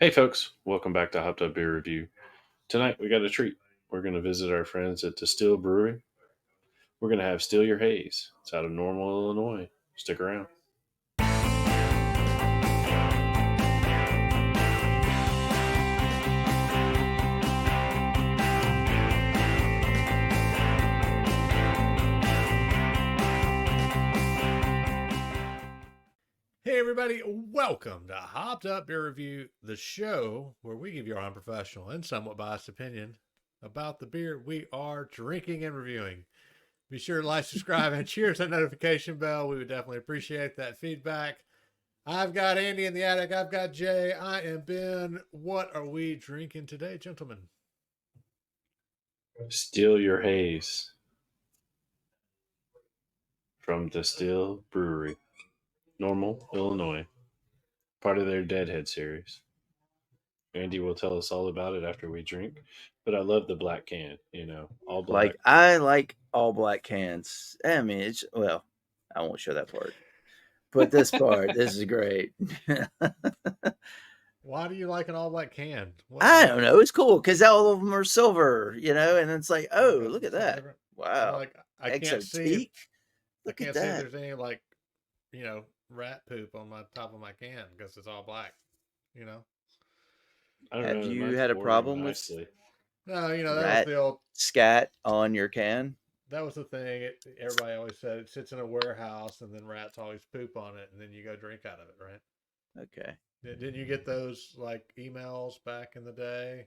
Hey folks, welcome back to Hopped Up Beer Review. Tonight we got a treat. We're going to visit our friends at Destihl Brewery. We're going to have Steal Your Haze. It's out of Normal, Illinois. Stick around. Hey everybody, welcome to Hopped Up Beer Review, the show where we give you our unprofessional and somewhat biased opinion about the beer we are drinking and reviewing. Be sure to like, subscribe, and cheers that notification bell. We would definitely appreciate that feedback. I've got Andy in the attic. I've got Jay. I am Ben. What are we drinking today, gentlemen? Steal Your Haze from Destihl Brewery, Normal, Illinois. Part of their Deadhead series. Andy will tell us all about it after we drink. But I love the black can, all black. I like all black cans. I mean, I won't show that part, but this part, this is great. Why do you like an all black can? I don't know. It's cool because all of them are silver, and it's like, oh, look at that! Wow, I can't exotique. see. Look I can't at see that. if there's any rat poop on my top of my can because it's all black. I don't Have know, you mine's had a boring problem with nicely. No, that rat was the old. scat on your can? That was the thing. Everybody always said it sits in a warehouse, and then rats always poop on it, and then you go drink out of it, right? Okay. Didn't you get those emails back in the day,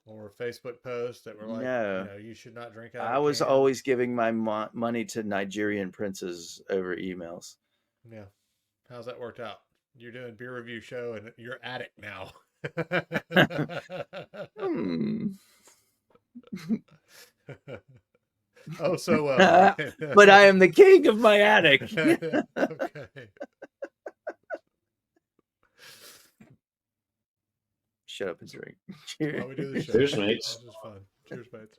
or Facebook posts that were like, No. you should not drink out of I a was can? always giving my money to Nigerian princes over emails. Yeah. How's that worked out? You're doing beer review show, and you're addict now. Oh, so well. But I am the king of my attic. Okay. Shut up and drink. Cheers. While we do the show. Cheers, mates. This is fun. Cheers, mates.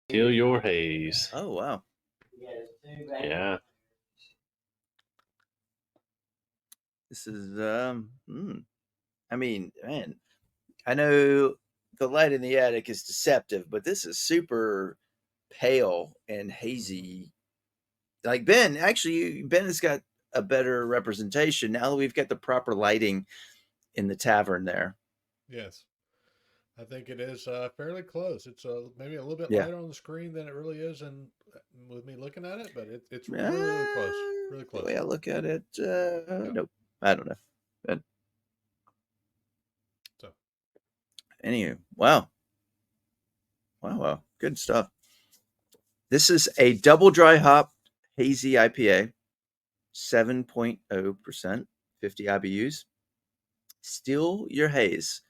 Steal Your Haze. Oh, wow. Yeah. This is, I mean, man, I know the light in the attic is deceptive, but this is super pale and hazy. Like Ben has got a better representation now that we've got the proper lighting in the tavern there. Yes. I think it is fairly close. It's maybe a little bit lighter on the screen than it really is, and with me looking at it, but it's really, really close. Really close. The way I look at it, nope, I don't know. But so, anyway, wow, good stuff. This is a double dry hop hazy IPA, 7.0%, 50 IBUs. Steal Your Haze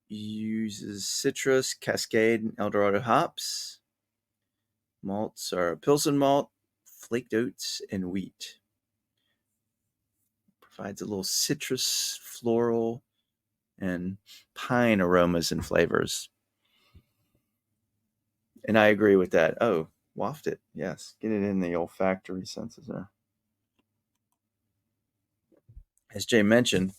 uses citrus, Cascade, and Eldorado hops. Malts are Pilsen malt, flaked oats, and wheat. Provides a little citrus, floral, and pine aromas and flavors. And I agree with that. Oh, waft it. Yes. Get it in the olfactory senses there. As Jay mentioned,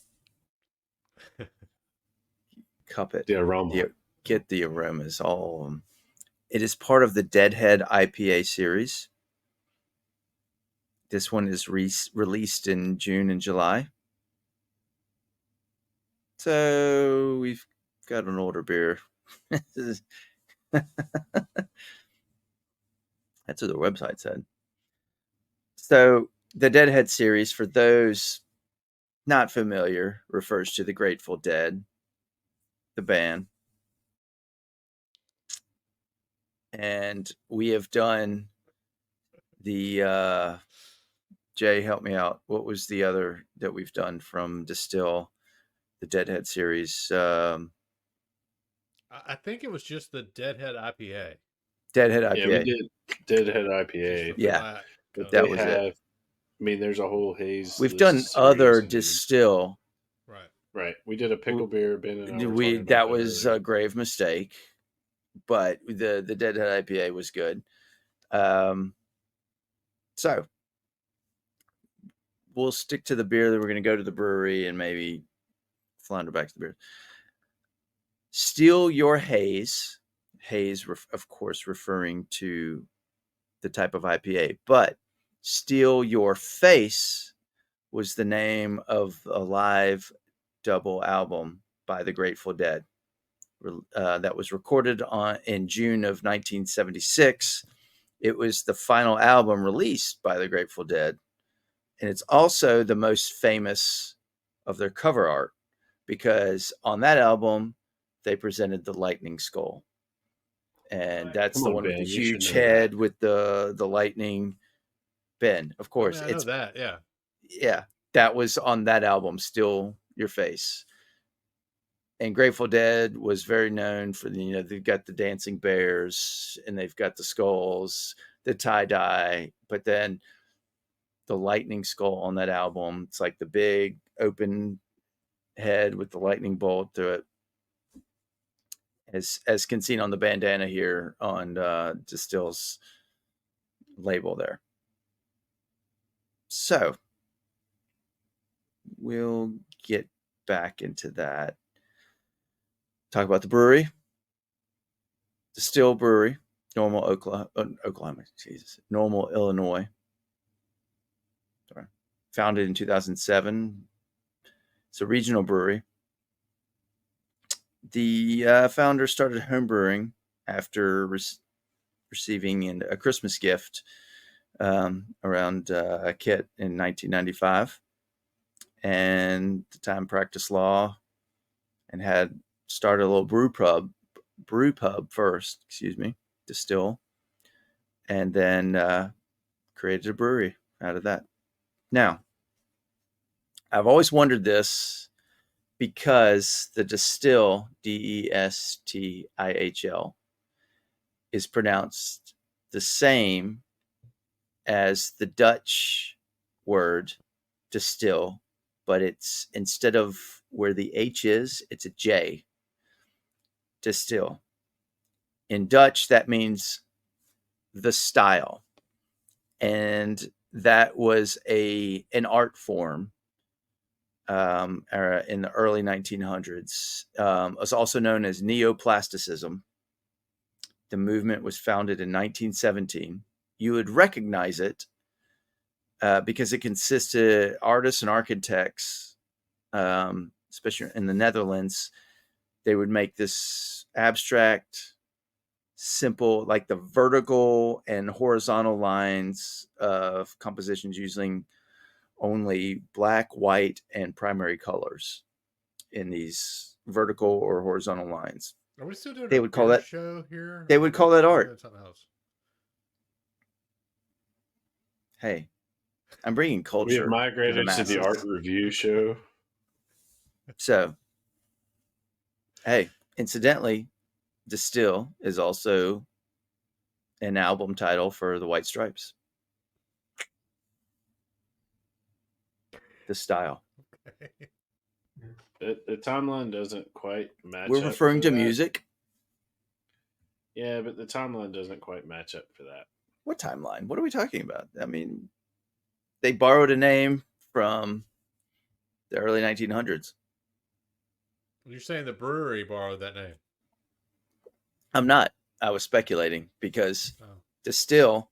cup it. The aroma. Get the aromas. All of them. It is part of the Deadhead IPA series. This one is released in June and July. So we've got an older beer. That's what the website said. So the Deadhead series, for those not familiar, refers to the Grateful Dead, the band. And we have done the Jay, help me out. What was the other that we've done from Destihl, the Deadhead series? I think it was just the Deadhead IPA. Deadhead IPA. Yeah, we did Deadhead IPA. Yeah, but that was it. I mean, there's a whole haze. We've done other Destihl. Right. We did a pickle beer. Ben and I that was a grave mistake, but the Deadhead IPA was good. So we'll stick to the beer. That we're going to go to the brewery and maybe flounder back to the beer. Steal Your Haze. Haze, of course, referring to the type of IPA. But Steal Your Face was the name of a live double album by the Grateful Dead that was recorded in June of 1976. It was the final album released by the Grateful Dead. And it's also the most famous of their cover art because on that album, they presented the lightning skull. And that's the one with the huge head with the lightning. Ben, of course. I know that, yeah. Yeah, that was on that album, Steal Your Face. And Grateful Dead was very known for, they've got the dancing bears and they've got the skulls, the tie-dye, but then the lightning skull on that album, it's like the big open head with the lightning bolt through it. As can seen on the bandana here on Destill's label there. So we'll get back into that. Talk about the brewery. Destihl Brewery, Normal, Oklahoma. Jesus, Normal, Illinois. Sorry. Founded in 2007. It's a regional brewery. The founder started homebrewing after receiving a Christmas gift around a kit in 1995, and at the time practiced law and had started a little brew pub first, Destihl, and then created a brewery out of that. Now, I've always wondered this because the Destihl, Destihl, is pronounced the same as the Dutch word distill, but it's instead of where the H is, it's a J. Distill. In Dutch, that means the style. And that was an art form in the early 1900s. It was also known as neoplasticism. The movement was founded in 1917. You would recognize it because it consisted of artists and architects, especially in the Netherlands. They would make this abstract, simple, like the vertical and horizontal lines of compositions using only black, white, and primary colors in these vertical or horizontal lines. Are we still doing they would call that show here? They would call that art. Something else? Hey, I'm bringing culture. We have migrated to the art review show. So, hey, incidentally, Destihl is also an album title for the White Stripes. The style. Okay. The timeline doesn't quite match. We're referring to music. Yeah, but the timeline doesn't quite match up for that. What timeline? What are we talking about? I mean, they borrowed a name from the early 1900s. You're saying the brewery borrowed that name? I'm not. I was speculating because Destihl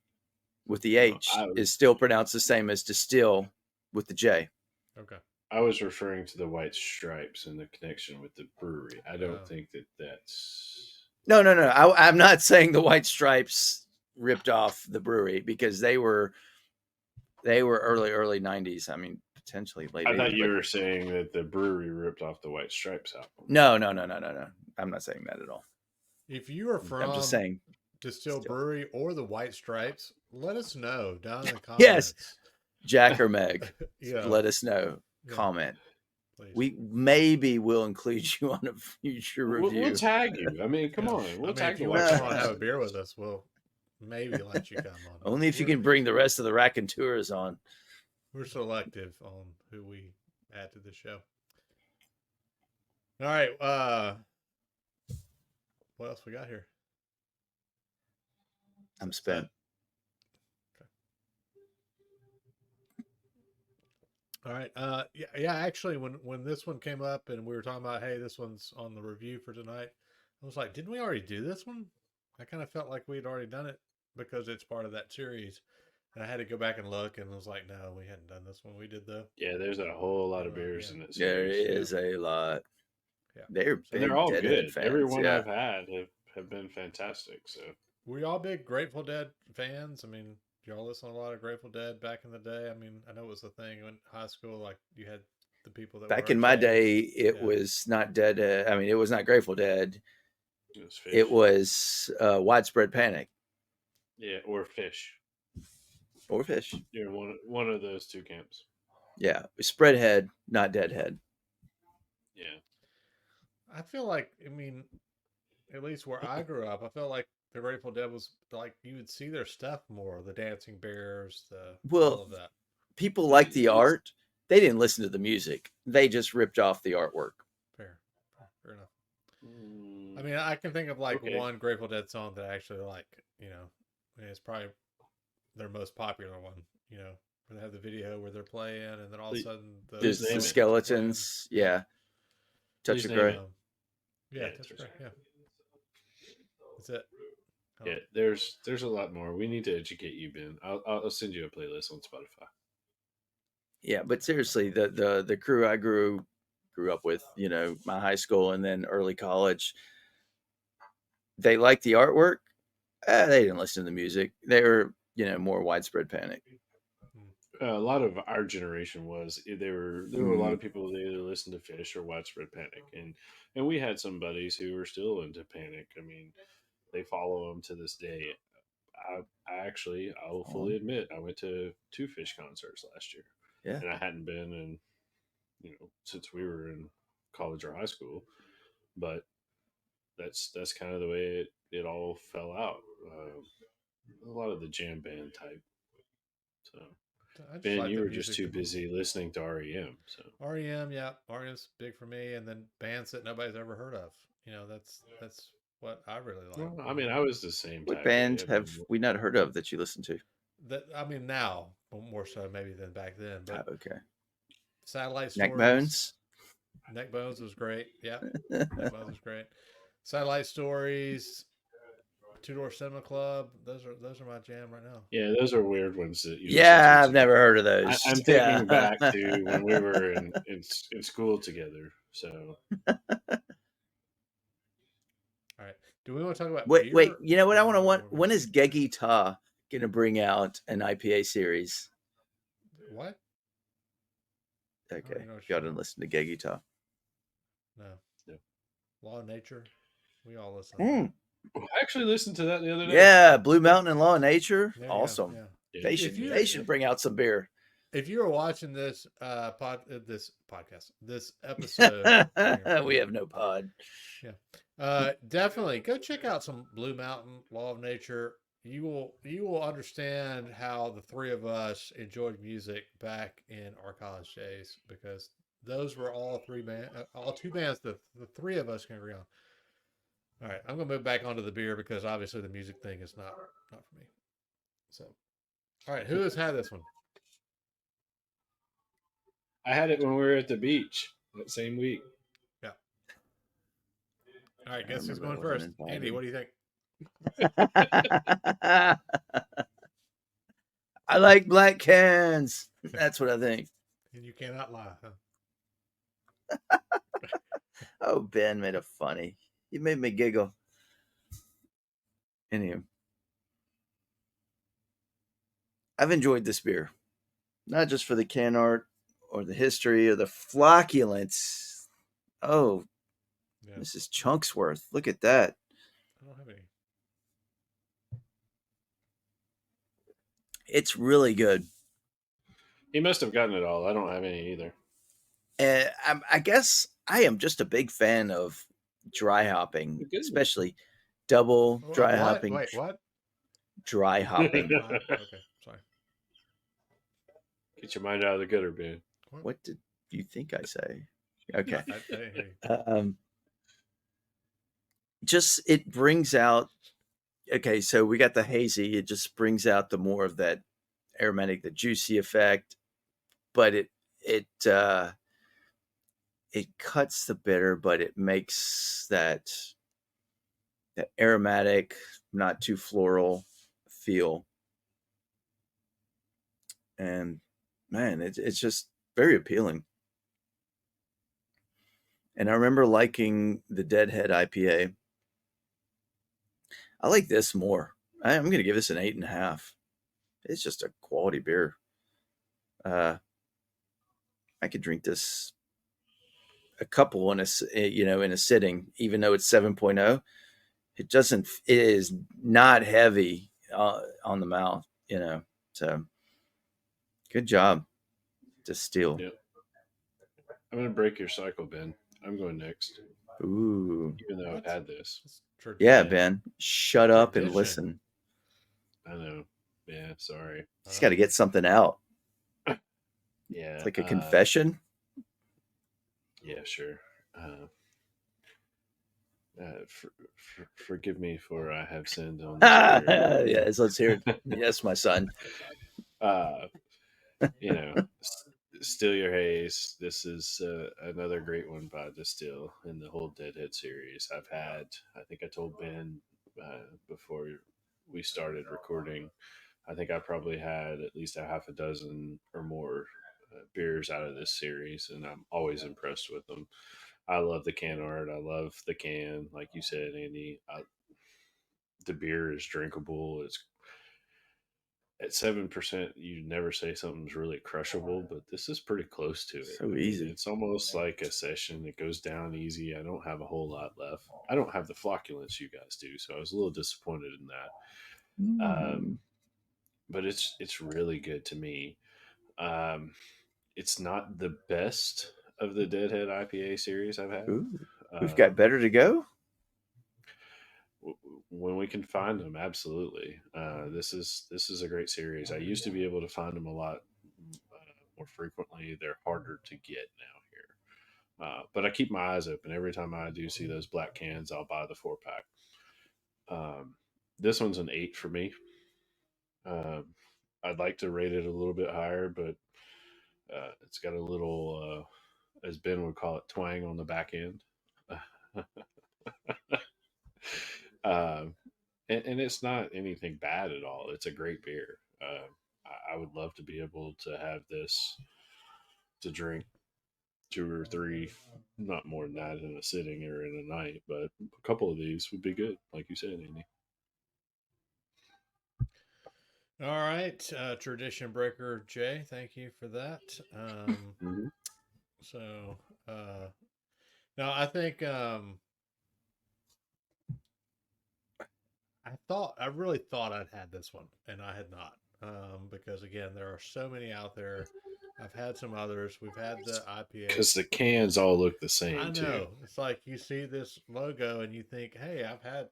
with the H is still pronounced the same as Distill with the J. Okay. I was referring to the White Stripes and the connection with the brewery. I don't think that's... No. I'm not saying the White Stripes ripped off the brewery because they were early 90s. I mean, potentially late 80s. I thought you were saying that the brewery ripped off the White Stripes album. No. I'm not saying that at all. If you are from I'm just saying Destihl Brewery or the White Stripes, let us know down in the comments. Yes. Jack or Meg, yeah. Let us know. Yeah. Comment. Please. We maybe will include you on a future review. We'll tag you. I mean, come on. We'll tag you. If you want to have a beer with us, we'll maybe let you come on. Only if you can bring the rest of the raconteurs on. We're selective on who we add to the show. All right. What else we got here? I'm spent. All right. Yeah. Actually, when this one came up and we were talking about, hey, this one's on the review for tonight, I was like, didn't we already do this one? I kind of felt like we'd already done it because it's part of that series, and I had to go back and look, and I was like, no, we hadn't done this one. We did the Yeah, there's a whole lot of one, beers yeah, in that There series, is a lot. yeah. They're So and they're big all Deadhead good. Every fans. one Yeah. I've had have been fantastic. So we all big Grateful Dead fans. I mean, y'all listen to a lot of Grateful Dead back in the day. I mean, I know it was the thing in high school. Like you had the people that Back were in our my age. day, it Yeah. was not Deadhead. I mean, it was not Grateful Dead. it was fish. It was Widespread Panic Yeah, or fish. or Fish. You're one of those two camps. Yeah, Spreadhead, not Deadhead. Yeah. I feel like, I mean, at least where I grew up, I felt like the Grateful Dead was like you would see their stuff more, the Dancing Bears, all Well, of that. people like the art. They didn't listen to the music. They just ripped off the artwork. Fair enough. Mm, I mean, I can think of like Okay. one Grateful Dead song that I actually like. You know, and it's probably their most popular one. You know, where they have the video where they're playing, and then all of a sudden Please name The it. skeletons. Yeah. Touch Please of name Grey. it. Yeah, Yeah, that's Touch great. of Yeah, that's it. Yeah, there's a lot more. We need to educate you, Ben. I'll send you a playlist on Spotify. Yeah, but seriously, the crew I grew up with, you know, my high school and then early college, they liked the artwork. They didn't listen to the music. They were, you know, more Widespread Panic. A lot of our generation was there were a lot of people that either listened to Fish or Widespread Panic, and we had some buddies who were still into Panic. I mean, they follow them to this day. I will fully admit I went to two Fish concerts last year, Yeah. and I hadn't been in since we were in college or high school, but that's kind of the way it all fell out. A lot of the jam band type. So I just Ben, like you the were just music. too busy listening to REM. So REM, yeah, REM's big for me, and then bands that nobody's ever heard of. You know, that's what I really like. well, I mean, I was the same What type way. band I have mean, we not heard of that you listen to? That I mean, now more so maybe than back then. But Okay. Satellite Stories, Neckbones. Neckbones was great. Yeah, Neckbones was great. Satellite Stories, Two Door Cinema Club. Those are my jam right now. yeah, those are weird ones that you listen Yeah, to I've never together. heard of those. I'm Yeah. thinking back to when we were in school together. So All right. Do we want to talk about Wait, beer? you know what I want to or want? what? When is Gegi Ta going to bring out an IPA series? What? Okay. know what Y'all you're didn't listen to Gegi Ta. No. No. Law of Nature. We all listen. Mm. I actually listened to that the other day. Yeah, Blue Mountain and Law of Nature. There you go, Awesome. yeah. Yeah. They If should you- they should bring out some beer. If you are watching this this podcast, this episode, We have no pod. definitely go check out some Blue Mountain, Law of Nature. You will understand how the three of us enjoyed music back in our college days, because those were all two bands that the three of us can agree on. All right, I'm gonna move back onto the beer because obviously the music thing is not for me. So, all right, who has had this one? I had it when we were at the beach that same week. Yeah. All right, guess who's remember going I first? wasn't Andy, invited. what do you think? I like black cans. That's what I think. And you cannot lie, huh? Oh, Ben made it funny. He made me giggle. Anyway, I've enjoyed this beer, not just for the can art or the history or the flocculence. Oh, Yeah. this is Chunksworth. Look at that. I don't have any. It's really good. He must have gotten it all. I don't have any either. I guess I am just a big fan of dry hopping, Good. especially double dry What? hopping. Wait, what? Dry hopping. Okay, sorry. Get your mind out of the gutter, Ben. What did you think I say? Okay. I didn't hear you. Just it brings out. Okay, so we got the hazy. It just brings out the more of that aromatic, the juicy effect, but it cuts the bitter, but it makes that aromatic, not too floral feel. And man, it's just very appealing. And I remember liking the Deadhead IPA. I like this more. I'm going to give this an 8.5. It's just a quality beer. I could drink this a couple in a sitting, even though it's 7.0. It is not heavy on the mouth, So good job, Destihl. Yep. I'm going to break your cycle, Ben. I'm going next. Ooh. Even though I've had this. Yeah, Ben. Shut up and listen. I know. Yeah, sorry. He's got to get something out. Yeah. It's like a confession. Yeah, sure. Forgive me for I have sinned on this beer. Yes, let's hear it. Yes, my son. Still Your Haze. This is another great one by Destihl in the whole Deadhead series. I think I told Ben before we started recording, I think I probably had at least a half a dozen or more beers out of this series, and I'm always impressed with them. I love the can art. I love the can, like you said, Andy. The beer is drinkable. It's at 7%. You never say something's really crushable, but this is pretty close to it. So easy. It's almost like a session. It goes down easy. I don't have a whole lot left. I don't have the flocculence you guys do, so I was a little disappointed in that. But it's really good to me. It's not the best of the Deadhead IPA series I've had. Ooh, we've got better to go. When we can find them, absolutely. This is a great series. I used to be able to find them a lot more frequently. They're harder to get now here, but I keep my eyes open. Every time I do see those black cans, I'll buy the 4-pack. This one's an 8 for me. I'd like to rate it a little bit higher, but it's got a little, as Ben would call it, twang on the back end. And it's not anything bad at all. It's a great beer. I would love to be able to have this to drink 2 or 3, not more than that in a sitting or in a night, but a couple of these would be good, like you said, Andy. All right, tradition breaker Jay, thank you for that. Mm-hmm. So now I think I really thought I'd had this one, and I had not, because again, there are so many out there. I've had some others. We've had the IPA. Because the cans all look the same. I know. Too. It's like you see this logo and you think, "Hey, I've had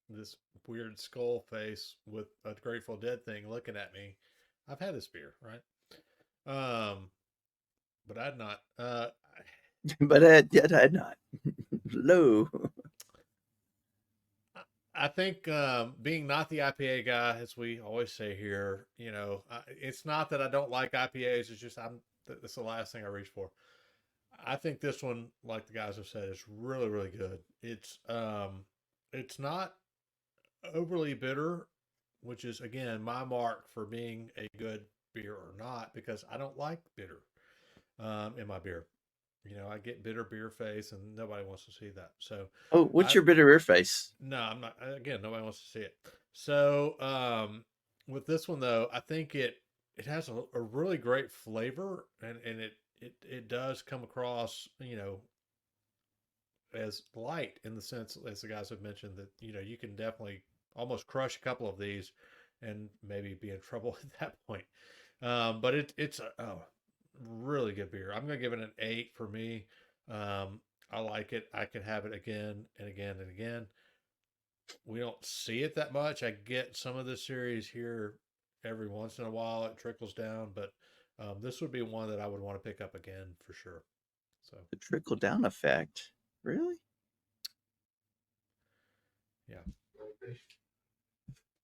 this weird skull face with a Grateful Dead thing looking at me. I've had this beer, right?" But I'd not. But yet I'd not. Low. I think being not the IPA guy, as we always say here, it's not that I don't like IPAs. It's just that's the last thing I reach for. I think this one, like the guys have said, is really, really good. It's not overly bitter, which is again my mark for being a good beer or not, because I don't like bitter in my beer. I get bitter beer face, and nobody wants to see that. So, what's your bitter beer face? No, I'm not. Again, nobody wants to see it. So, with this one though, I think it has a really great flavor, and it does come across, as light in the sense, as the guys have mentioned, that you can definitely almost crush a couple of these, and maybe be in trouble at that point. But it's a really good beer. I'm gonna give it an 8 for me. I like it. I can have it again and again and again. We don't see it that much. I get some of the series here every once in a while. It trickles down, but this would be one that I would want to pick up again for sure. So the trickle down effect, really? Yeah.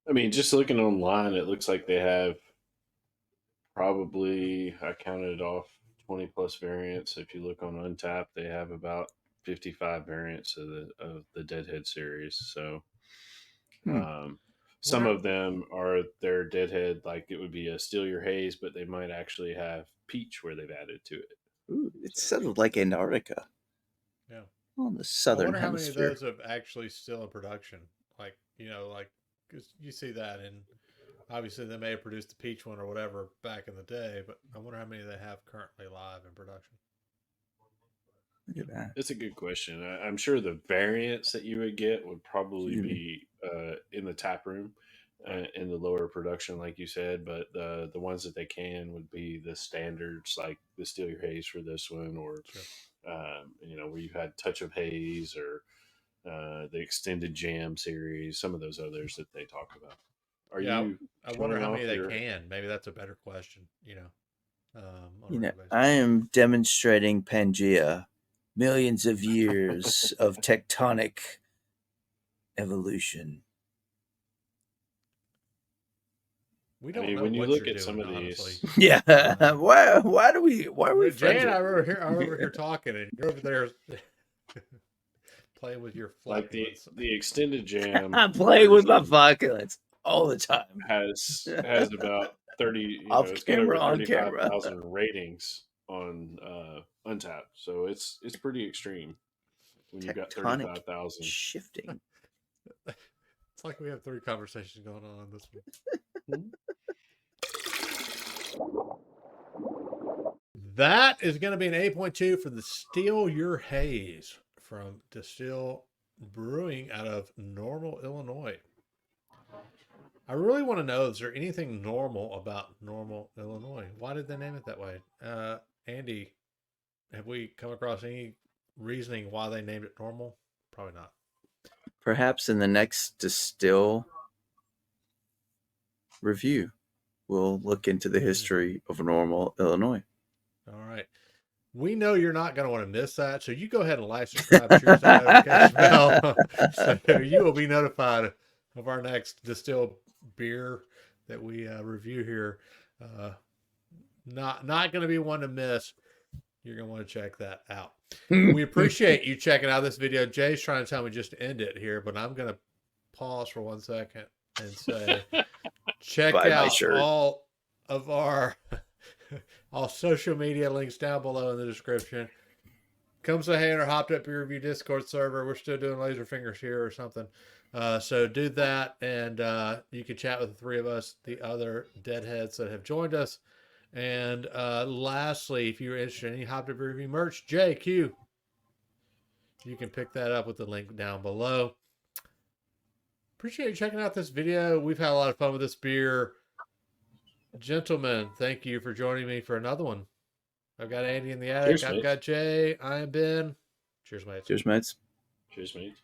I mean, just looking online, it looks like they have probably, I counted off 20 plus variants. If you look on Untapped, they have about 55 variants of the Deadhead series. So Hmm. some What of them are their Deadhead, like it would be a Steal Your Haze, but they might actually have peach where they've added to it. Ooh, it's So, sort of like Antarctica Yeah. on the I southern wonder how many of hemisphere. those have actually still in production. Like, like, 'cause you see that, and obviously they may have produced the peach one or whatever back in the day, but I wonder how many they have currently live in production. Look at that. it's a good question. I'm sure the variants that you would get would probably Excuse me. be in the tap room, in the lower production, like you said. But the ones that they can would be the standards, like the Steal Your Haze for this one, or Sure. where you had Touch of Haze, or the Extended Jam series. Some of those others that they talk about. Are Yeah, you I wonder showing how many off they your? can. Maybe that's a better question, on a You know, regular basis. I am demonstrating Pangea, millions of years of tectonic evolution. We I don't mean, know when you what look you're at some doing, of honestly. these, Yeah, why are we Jay friends and with I'm over you? here talking, and you're over there playing with your like flapulence. the Extended Jam I'm playing with my version flocculence all the time. has about 30, Off it's got over camera, on camera. 35,000 ratings on Untapped. So it's pretty extreme when you've got Tectonic 35,000. shifting. It's like we have 3 conversations going on this one. That is going to be an 8.2 for the Steal Your Haze from Destihl Brewing out of Normal, Illinois. I really want to know, is there anything normal about Normal, Illinois? Why did they name it that way? Andy, have we come across any reasoning why they named it Normal? Probably not. Perhaps in the next Distill review, we'll look into the history of Normal, Illinois. All right. We know you're not going to want to miss that, so you go ahead and like, subscribe, and share that notification bell, so you will be notified of our next distilled beer that we review here. Not going to be one to miss. You're going to want to check that out. We appreciate you checking out this video. Jay's trying to tell me just to end it here, but I'm going to pause for 1 second and say, check Buy my out shirt. all of our all social media links down below in the description. Come say hey in our Hopped Up Beer Review Discord server. We're still doing laser fingers here or something. So do that, and you can chat with the 3 of us, the other deadheads that have joined us. And lastly, if you're interested in any Hopped Up Beer Review merch, JQ, you can pick that up with the link down below. Appreciate you checking out this video. We've had a lot of fun with this beer. Gentlemen, thank you for joining me for another one. I've got Andy in the attic. Cheers, I've mates. got Jay. I am Ben. Cheers, mates. Cheers, mates. Cheers, mate.